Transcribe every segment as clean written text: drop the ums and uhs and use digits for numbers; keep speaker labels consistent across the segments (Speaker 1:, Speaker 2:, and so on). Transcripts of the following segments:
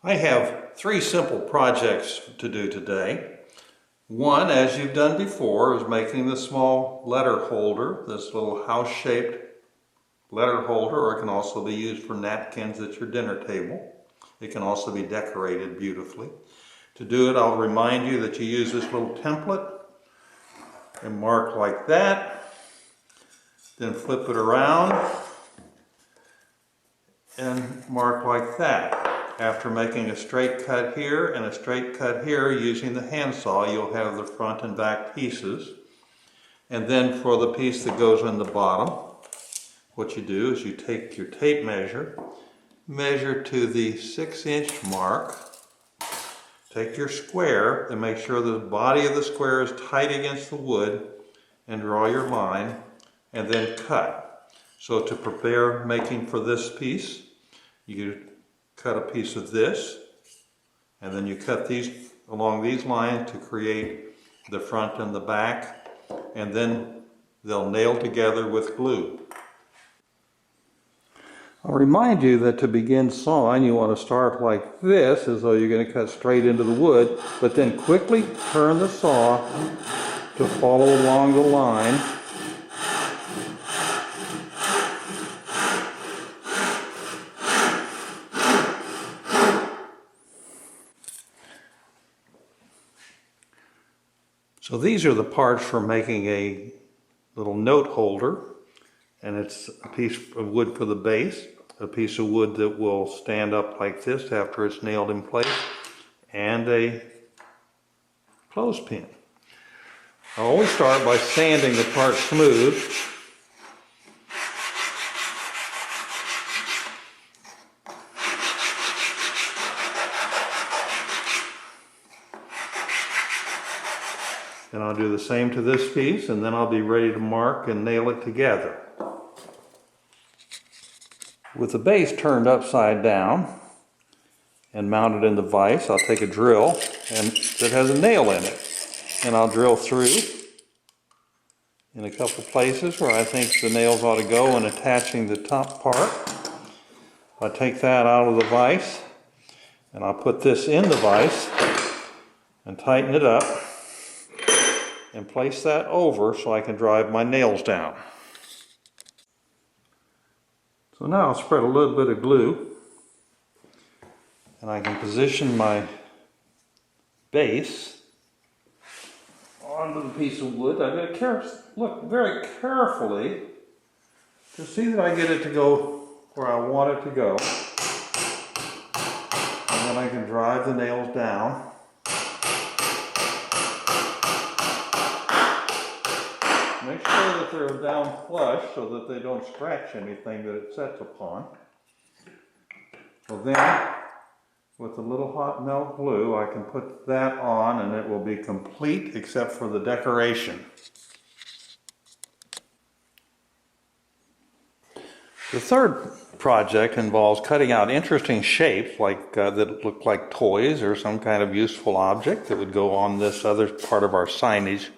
Speaker 1: I have three simple projects to do today. One, as you've done before, is making the small letter holder, this little house-shaped letter holder, or it can also be used for napkins at your dinner table. It can also be decorated beautifully. To do it, I'll remind you that you use this little template and mark like that, then flip it around and mark like that. After making a straight cut here and a straight cut here using the handsaw, you'll have the front and back pieces. And then for the piece that goes in the bottom, what you do is you take your tape measure, measure to the 6-inch mark, take your square and make sure the body of the square is tight against the wood, and draw your line and then cut. So to prepare making for this piece, you cut a piece of this, and then you cut these along these lines to create the front and the back, and then they'll nail together with glue. I'll remind you that to begin sawing, you want to start like this, as though you're going to cut straight into the wood, but then quickly turn the saw to follow along the line. So these are the parts for making a little note holder, and it's a piece of wood for the base, a piece of wood that will stand up like this after it's nailed in place, and a clothespin. I always start by sanding the part smooth. And I'll do the same to this piece, and then I'll be ready to mark and nail it together. With the base turned upside down and mounted in the vise, I'll take a drill that has a nail in it, and I'll drill through in a couple places where I think the nails ought to go, and attaching the top part. I'll take that out of the vise, and I'll put this in the vise and tighten it up and place that over so I can drive my nails down. So now I'll spread a little bit of glue, and I can position my base onto the piece of wood. I'm going to look very carefully to see that I get it to go where I want it to go, and then I can drive the nails down. Make sure that they're down flush so that they don't scratch anything that it sets upon. Well, then, with a little hot melt glue, I can put that on, and it will be complete except for the decoration. The third project involves cutting out interesting shapes like that look like toys or some kind of useful object that would go on this other part of our signage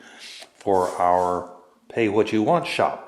Speaker 1: for our Pay What You Want shop.